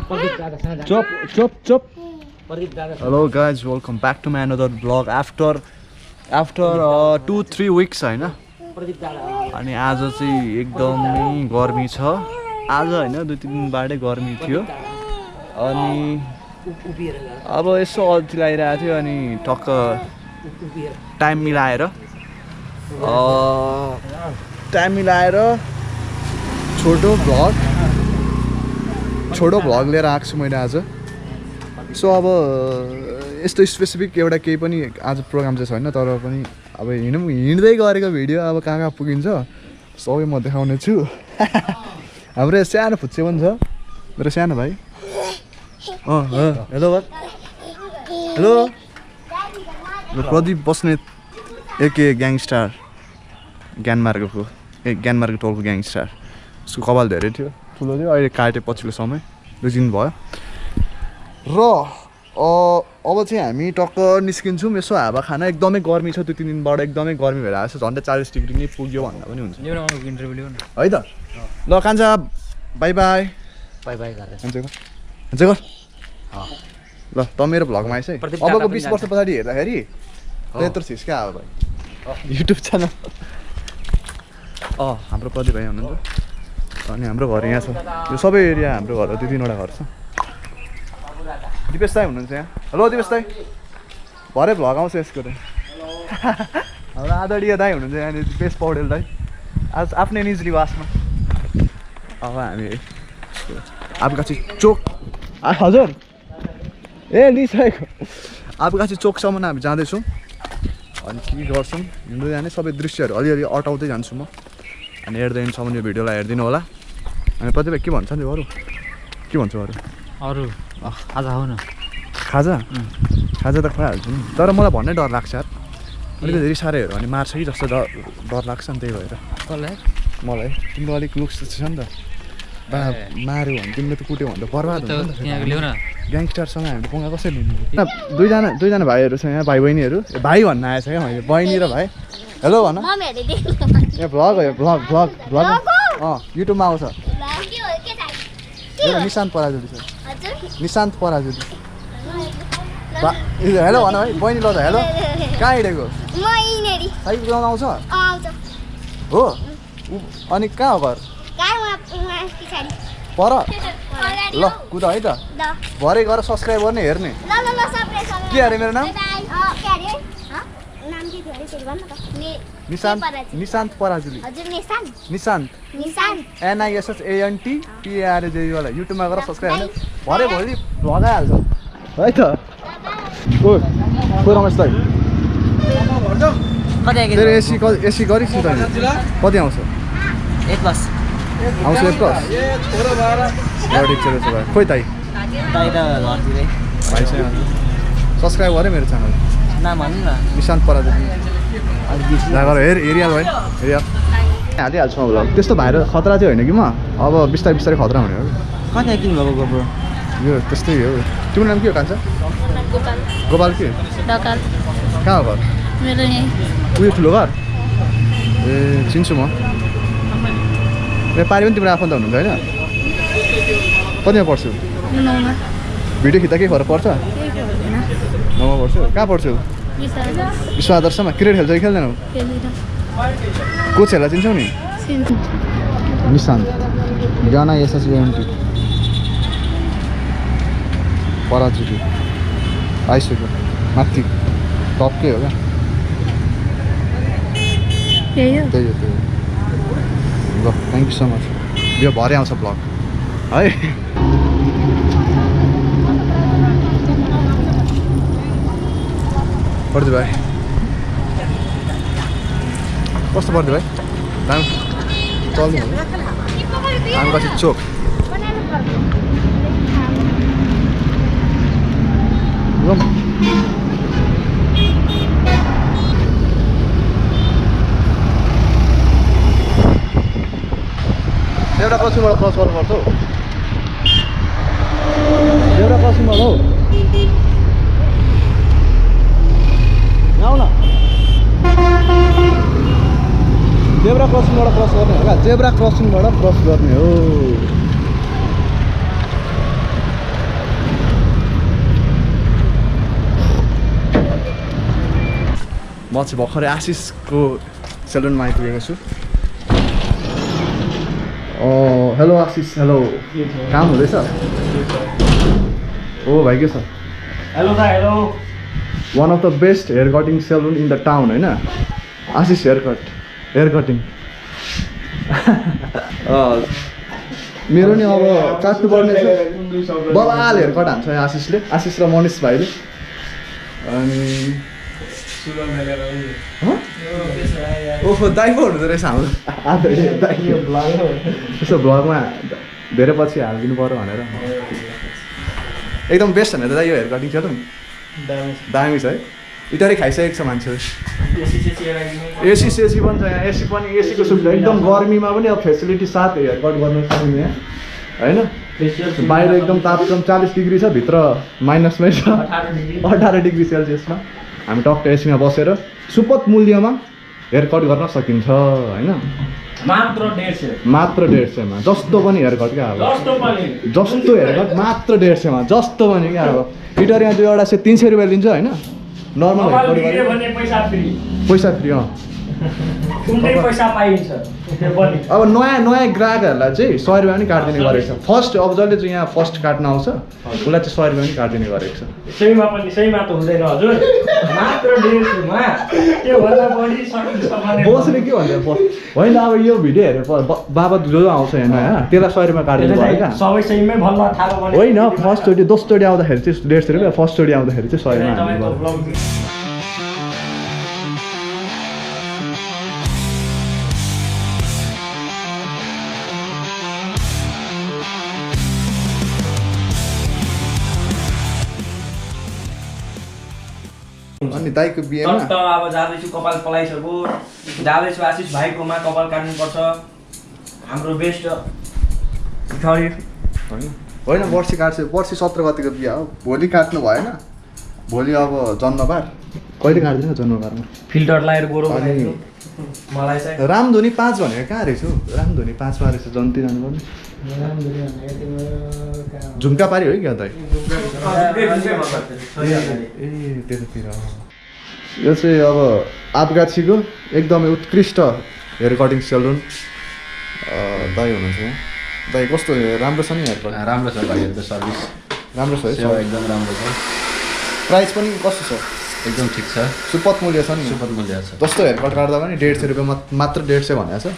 Chop. Hello guys, welcome back to my another vlog after 2-3 weeks हैन अनि आज चाहिँ एकदमै गर्मी छ आज हैन 2-3 दिन बाटै गर्मी थियो अनि अब यसो अल्छी लागिरहेको थियो अनि टक्क टाइम मिलाएर छोटो भ्लग लिएर आएको छु मैले आज सो अब यस्तो स्पेसिफिक एउटा केही पनि आज प्रोग्राम चाहिँ छैन तर पनि अब हिँड्दै गरेको भिडियो अब कहाँ पुगिन्छ सबै म देखाउने छु हाम्रो सानो फुच्चे पनि छ मेरो सानो भाइ हेलो प्रदीप बस्नेत एके ग्याङस्टार ज्ञानमार्गको टोलको ग्याङस्टार उसको कपाल धेरै थियो ठुलो थियो अहिले काटे पछिल्लो समय 2 दिन भयो र अब चाहिँ हामी टक्क निस्किन्छौँ यसो हावा खाना एकदमै गर्मी छ 2-3 दिनबाट एकदमै गर्मी भएर आएको छ झन्डै 40 डिग्री नै पुग्यो भन्दा पनि हुन्छ है त ल कान्छा बाई बाई गर ल त मेरो भ्लगमा आइस है अबको 20 वर्ष पछाडि हेर्दाखेरि त्यत्रो छिस् क्या अब भाइ युट्युब च्यानल हाम्रो प्रदीप भाइ हुनुहुन्छ अनि हाम्रो घर यहाँ छ यो सबै एरिया हाम्रो घर 2-3 वटा घर छ दिपेश दाई हुनुहुन्छ यहाँ हेलो दिपेश दाई भरे भ्लग आउँछ यसको त हाम्रो आदरणीय दाई हुनुहुन्छ यहाँ दिपेश पौडेल दाई आज आफ्नै निज निवासमा अब हामी आपगाछी चोक हजुर ए लिइसकेको आपगाछी चोकसम्म हामी जाँदैछौँ अनि के गर्छौँ हिँड्दै जाने सबै दृश्यहरू अलिअलि अटाउँदै जान्छु म अनि हेर्दै हिँड्छौँ यो भिडियोलाई हेरिदिनु होला अनि प्रति भाइ के भन्छ नि अरू के भन्छ अरू खाजा हो न खाजा त खुवाइहाल्छु नि तर मलाई भन्नै डर लाग्छ यार अलिकति धेरै साह्रै हेऱ्यो भने मार्छ कि जस्तो डर लाग्छ नि त्यही भएर मलाई तिम्रो अलिक लुक्स छ नि त माऱ्यो भने तिमीले त कुट्यो भने त बर्बाद हुन्छ नि त ग्याङस्टरसँग हामीले पङ्गा कसरी लिनु दुईजना भाइहरू छ यहाँ भाइ बहिनीहरू भाइ भन्न आएछ क्या मैले बहिनी र भाइ हेलो भन ए भ्लग हो भ्लग युट्युबमा आउँछ निशान्त पराजुली छ निशान्त पराजुली हेलो भन भाइ बहिनी ल त हेलो कहाँ हिँडेको साइकल कुदाउनु आउँछ हो अनि कहाँ हो घर पर ल कुद है त भरे गएर सब्सक्राइब गर्ने हेर्ने के अरे मेरो नाम निशान्त पराजुली निशान्त NISSANT वाला युट्युबमा गएर सब्सक्राइब गर्ने भरे भोलि भ्लग आइहाल्छ है त को रमेश दाइ तेरो एसी गरिस् नि तैँले कति आउँछ आउँछ एक प्लस ठिक छ भाइ खोइ दाइ भाइ सब्सक्राइब गऱ्यो मेरो च्यानल निशान्त पराजुली हेरिहाल भाइ हालिहाल्छु म भ्लग त्यस्तो भाइरल खतरा चाहिँ होइन कि म अब बिस्तारै खतरा हुने हो कति किन्नु भएको ब्रो यो त्यस्तै हो तिम्रो नाम के हो कान्छ गोपाल के कहाँ हो घर उयो ठुलो घर ए चिन्छु म पारि पनि तिम्रो आफन्त हुनुहुन्छ होइन कतिमा पढ्छौ भिडियो खिच्दा के फरक पर्छ 9मा पढ्छौ कहाँ पढ्छौ विश्व आदर्शमा क्रिकेट खेल्छौ कि खेल्दैनौ कोचहरूलाई चिन्छौ नि निशान्त NISSANT पराजुली आइसक्यो माथि टपकै हो क्या त्यही हो ल थ्याङ्क यू सो मच यो भरे आउँछ ब्लग है पर्दे भाइ कस्तो पर्दे भाइ दाम चल्नु आमगाछी चोक एउटा क्रसिङबाट क्रस गर्नुपर्छ हौ एउटा क्रसिङबाट हौ आऊ न जेब्रा क्रसिङबाट क्रस गर्ने हो क्या जेब्रा क्रसिङबाट क्रस गर्ने हो म चाहिँ भर्खरै आशिषको सेलुनमा आइपुगेको छु हेलो आशिष हेलो काम हुँदैछ ओ भाइ के छ हेलो दाइ hello one of the best hair cutting saloon in the town होइन आशिष हेयर कटिङ मेरो नि अब काट्नुपर्ने छ बबाल हेयर कट हान्छ आशिषले आशिष र मनिष भाइले अनि ओहो दाइ पो हुँदो रहेछ हाम्रो यसो भ्लगमा धेरै पछि हालिदिनु पऱ्यो भनेर एकदम बेस्ट भनेर दाइ यो हेयर कटिङ सेलुन दामी छ है इटरी खाइसकेको छ मान्छेहरू एसी सेसी पनि छ यहाँ एसी पनि एसीको सुविधा एकदम गर्मीमा पनि अब फेसिलिटी साथ हेयर कट गर्नु सक्ने यहाँ होइन बाहिर एकदम तापक्रम 40 डिग्री छ भित्र माइनसमै छ 18 डिग्री सेल्सियसमा हामी टक्क एसीमा बसेर सुपथ मूल्यमा हेयर कट गर्न सकिन्छ होइन मात्र 150 मात्र 150 मा जस्तो पनि हेयर कट क्या अब जस्तो हेयर कट मात्र 150 मा जस्तो पनि क्या अब इटर यहाँ दुईवटा चाहिँ 300 रुपियाँ लिन्छ होइन नर्मल हेयर कट गरे भने पैसा फ्री कुनै पैसा पाइन्छ अब नयाँ ग्राहकहरूलाई चाहिँ 100 रुपियाँ पनि काटिदिने गरेको छ फर्स्ट अब जसले चाहिँ यहाँ फर्स्ट काट्न आउँछ उसलाई चाहिँ 100 रुपियाँ पनि काटिदिने गरेको छ सहीमा त हुँदैन हजुर मात्र 150 मा के भन्दा बढी सकिन्छ भने बसले के भन्छ होइन अब यो भिडियो हेरेर बाबा जो आउँछ यहाँ नयाँ त्यसलाई 100 रुपियाँ काटिदिनु भयो क्या सबै सहीमै भन्न थालो भने होइन फर्स्टचोटि दोस्रोचोटि आउँदाखेरि चाहिँ 150 रुपियाँ फर्स्टचोटि आउँदाखेरि चाहिँ 100 रुपियाँ हाल्नु पर्यो अनि दाइको बिहेमा अब जाँदैछु कपाल पलाइसक्यो जाँदैछु आशिष भाइकोमा कपाल काट्नुपर्छ हाम्रो बेस्ट होइन वर्षी काट्छ वर्षी 17 गतिको बिहा हो भोलि काट्नु भएन भोलि अब जन्मबार कहिले काट्दैन जन्मबारमा फिल्टर लगाएर गोरो बनाइदिनु मलाई चाहिँ रामधुनी 5 भनेको कहाँ रहेछ रामधुनी 5 मा रहेछ जन्ती जानुपर्ने झुम्का पारी हो क्या दाइ ए त्यतातिर यो चाहिँ अब आपगाछीको एकदमै उत्कृष्ट हेयर कटिङ सेलुन दाइ हुनुहुन्छ यहाँ दाइ कस्तो राम्रो छ नि हेयर कट राम्रो छ भाइहरूको सर्भिस राम्रो छ है एकदम राम्रो छ प्राइस पनि कस्तो छ एकदम ठिक छ सुपथ मूल्य छ नि सुपथ मूल्य छ जस्तो हेयर कट काट्दा पनि 150 रुपियाँ मात्र 150 भनेको छ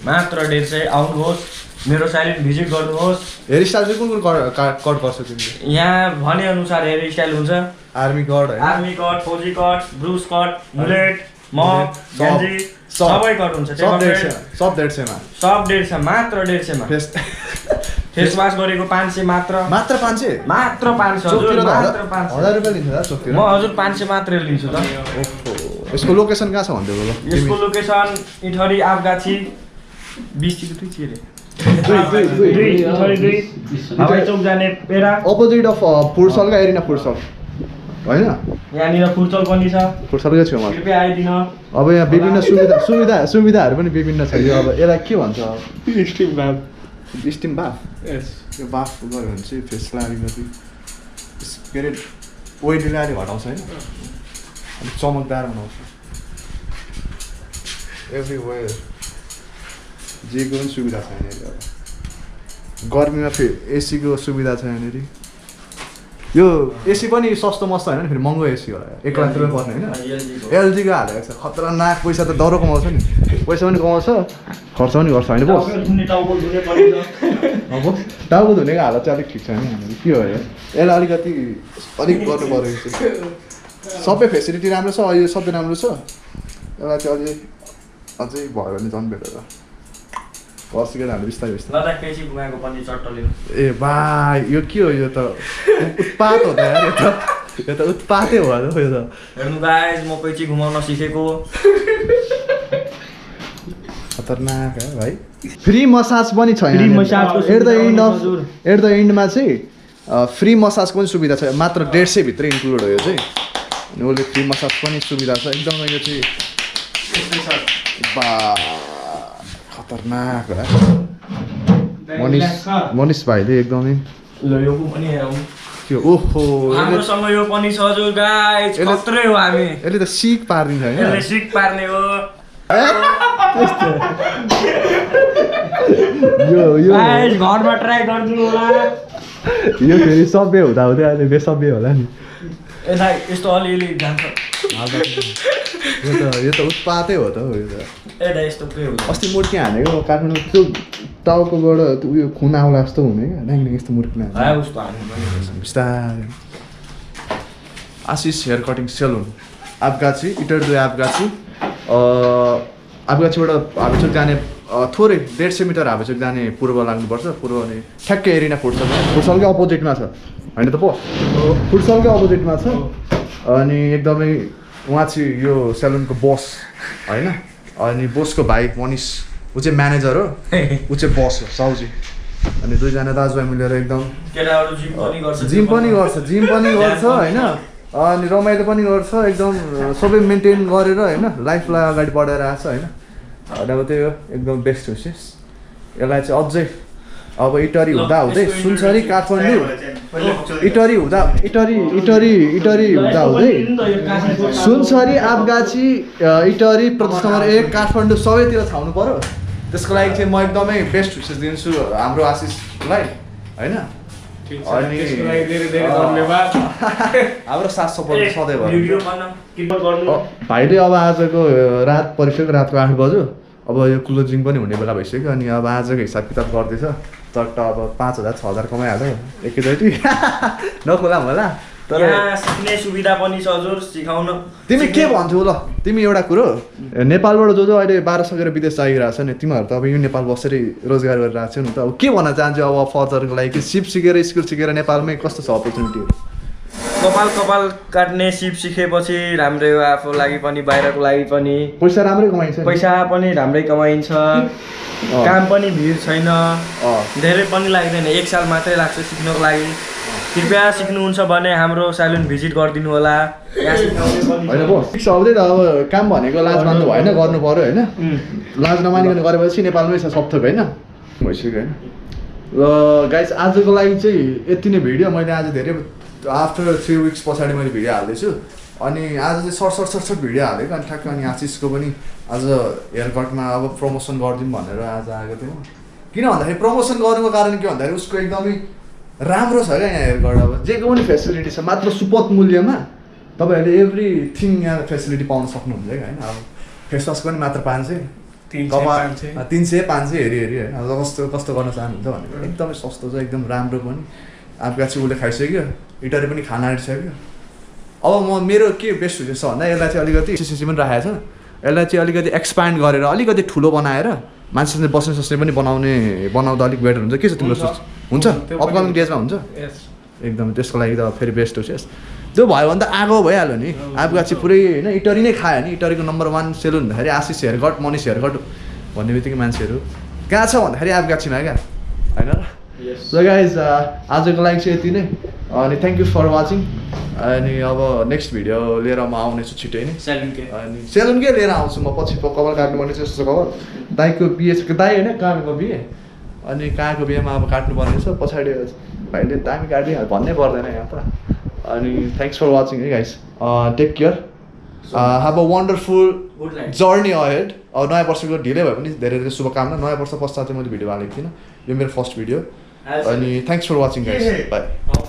मात्र 150 आउनुहोस् मेरो साइलेन्ट भिजिट गर्नुहोस् हेयर स्टाइल चाहिँ कुन कट गर्छौ तिमीले यहाँ भने अनुसार हेयर स्टाइल हुन्छ आर्मी कट है आर्मी कट फौजी कट ब्रुस कट मुलेट मक गेन्जी सबै कट हुन्छ सब 150 मा सब 150 मात्र 150 मा फेस वाश गरेको 500 मात्र 500 मात्र 500 हजुर मात्र 500 1000 रुपैयाँ लिन्छ दा चोकतिर म हजुर 500 मात्र लिन्छु त ओहो यसको लोकेसन कहाँ छ भन्दै बोल यसको लोकेसन इठरी आपगाछी 20 दुई के रे हवाई चौक जाने पेरा अपोजिट अफ फुडसल का एरिना फुडसल होइन यहाँनिर फुडसल पनि छ फुडसलकै छेउमा कृपया आइदिनु अब यहाँ विभिन्न सुविधाहरू पनि विभिन्न छ यो अब यसलाई के भन्छ स्टिम बाफ यो बाफ गऱ्यो भने चाहिँ फेसलाई अलिकति के अरे ओइलीलाई अलिक हटाउँछ होइन अलिक चमकदार बनाउँछ एभ्रिवेयर जेको पनि सुविधा छ यहाँनिर अब गर्मीमा फेरि एसीको सुविधा छ यहाँनिर यो एसी पनि सस्तो मस्तो होइन फेरि महँगो एसी होला 1 लाख रुपियाँ पर्ने होइन एलजीको हालेको छ खतरनाक पैसा त डह्रो कमाउँछ नि पैसा पनि कमाउँछ खर्च पनि गर्छ होइन बस अब टाउको धुनेको हालत चाहिँ अलिक ठिक छैन हामीले के हो यसलाई अलिक गर्नु पऱ्यो सबै फेसिलिटी राम्रो छ यो सबै राम्रो छ यसलाई चाहिँ अझै भयो भने झन् बेटर पर्सिकेर हामी बिस्तारै ए भाइ यो के हो यो त उत्पात हो त यार यो त उत्पातै हो यो त हेर्नु गाइस म पैची घुमाउन सिकेको खतरनाक है भाइ फ्री मसाज पनि छ फ्री मसाजको एट द एन्डमा चाहिँ फ्री मसाजको पनि सुविधा छ मात्र 150 भित्र इन्क्लुड हो यो चाहिँ अनि उसले फ्री मसाज पनि सुविधा छ एकदमै यो चाहिँ बा खतरनाक है मनिष भाइले एकदमै ल यो पनि हेरौँ त्यो ओहो हामीसँग यो पनि छ जो गाइस खत्रै हो हामी यसले त सिक पार्दिन्छ हैन यसले सिक पार्ने हो यो गाइस घरमा ट्राई गर्दिनु होला यो फेरि सभ्य हुँदा हुँदै अहिले बेसभ्य होला नि यसलाई यस्तो अलिअलि जान्छ यो त उत्पातै हो त यो त एडा यस्तो के हुन्छ अस्ति मुर्की हानेको काठमाडौँ त्यो टाउकोबाट उयो खुन आउला जस्तो हुने क्या ड्याङ यस्तो मुर्की हाय उस्तो हान्नु बिस्तारै आशिष हेयर कटिङ सेलुन आफगाछी इटरदुई आफगाछी आफगाछीबाट हाबेचोक जाने थोरै 150 मिटर हाबेचोक जाने पूर्व लाग्नुपर्छ पूर्व अनि ठ्याक्कै एरिना फुटसलकै अपोजिटमा छ होइन त पो फुटसलकै अपोजिटमा छ अनि एकदमै उहाँ चाहिँ यो सेलुनको बस होइन अनि बसको भाइ मनिष ऊ चाहिँ म्यानेजर हो ऊ चाहिँ बस हो साउजी अनि दुईजना दाजुभाइ मिलेर एकदम जिम पनि गर्छ होइन अनि रमाइलो पनि गर्छ एकदम सबै मेन्टेन गरेर होइन लाइफलाई अगाडि बढाएर आएको छ होइन अनि अब त्यही हो एकदम बेस्ट विशेष यसलाई चाहिँ अझै अब इटरी हुँदा हुँदै सुनसरी काठमाडौँ इटरी हुँदा हुँदै सुनसरी आफगाछी इटरी प्रदेश नम्बर 1 काठमाडौँ सबैतिर छाउनु पर्यो त्यसको लागि चाहिँ म एकदमै बेस्ट विशेष दिन्छु हाम्रो आशिषलाई होइन अनि हाम्रो साथ सपोर्ट सधैँ भयो भाइले अब आजको रात परिसक्यो रातको 8 बज्यो अब यो क्लोजिङ पनि हुने बेला भइसक्यो अनि अब आजको हिसाब किताब गर्दैछ चट्ट अब 5,000 6,000 कमाइहाल्यो एकैचोटि नखोला होला तर सिक्ने सुविधा पनि छ हजुर सिकाउन तिमी के भन्छौ ल तिमी एउटा कुरो नेपालबाट जो अहिले 12 सकेर विदेश जाइरहेको छ नि तिमीहरू त अब यो नेपाल बसेरै रोजगार गरिरहेको छौ नि त अब के भन्न चाहन्छु अब फर्दरको लागि कि सिप सिकेर स्किल सिकेर नेपालमै कस्तो छ अपर्च्युनिटीहरू कपाल काट्ने सिप सिकेपछि राम्रै हो आफू लागि पनि बाहिरको लागि पनि पैसा राम्रै कमाइन्छ पैसा पनि राम्रै कमाइन्छ काम पनि भिड छैन धेरै पनि लाग्दैन 1 साल मात्रै लाग्छ सिक्नको लागि कृपया सिक्नुहुन्छ भने हाम्रो सेलुन भिजिट गरिदिनु होला होइन पो आउँदै त अब काम भनेको लाज मान्नु भएन गर्नु पर्यो होइन लाज नमानिकन गरेपछि नेपालमै छ सब थोक होइन भइसक्यो होइन र गाइस आजको लागि चाहिँ यति नै भिडियो मैले आज धेरै आफ्टर 3 विक्स पछाडि मैले भिडियो हाल्दैछु अनि आज चाहिँ सर्ट भिडियो हालेको अनि ठ्याक्क अनि आशिषको पनि आज हेयर कटमा अब प्रमोसन गरिदिउँ भनेर आज आएको थियो किन भन्दाखेरि प्रमोसन गर्नुको कारण के भन्दाखेरि उसको एकदमै राम्रो छ क्या यहाँ हेयर कट अब जेको पनि फेसिलिटी छ मात्र सुपथ मूल्यमा तपाईँहरूले एभ्रिथिङ यहाँ फेसिलिटी पाउन सक्नुहुन्छ क्या होइन अब फेसवास पनि मात्र 500 300 500 हेरी होइन अब कस्तो गर्न चाहनुहुन्छ भनेर एकदमै सस्तो छ एकदम राम्रो पनि आफगाछी उसले खाइसक्यो इटरी पनि खाना आँटिसक्यो अब म मेरो के बेस्ट हुँदैछ भन्दा यसलाई चाहिँ अलिकति सिसी पनि राखेको छ यसलाई चाहिँ अलिकति एक्सपान्ड गरेर अलिकति ठुलो बनाएर मान्छेले बस्ने सोच्ने पनि बनाउँदा अलिक बेटर हुन्छ के छ तिम्रो सोच हुन्छ अपकमिङ डेजमा हुन्छ एकदम त्यसको लागि त फेरि बेस्ट हो त्यो भयो भने त आगो भइहाल्यो नि आफगाछी पुरै होइन इटरी नै खायो नि इटरीको नम्बर 1 सेलुन भन्दाखेरि Ashish haircut Manish haircut भन्ने बित्तिकै मान्छेहरू कहाँ छ भन्दाखेरि आफगाछीमा क्या होइन सो गाइज आजको लागि चाहिँ यति नै अनि थ्याङ्क यू फर वाचिङ अनि अब नेक्स्ट भिडियो लिएर म आउनेछु छिटै नै अनि सेलुनकै लिएर आउँछु म पछि कपाल काट्नुपर्ने छ यस्तो कपाल दाइको बिहे छ दाइ होइन कहाँको बिहे अनि कहाँको बिहेमा अब काट्नुपर्ने छ पछाडि भाइले दामी काटिदियो भन्नै पर्दैन यहाँ त अनि thanks for watching hey guys take care have a wonderful journey ahead अब नयाँ वर्षको ढिलै भए पनि धेरै धेरै शुभकामना नयाँ वर्ष पश्चात चाहिँ मैले भिडियो हालेको थिइनँ यो मेरो फर्स्ट भिडियो अनि thanks for watching guys by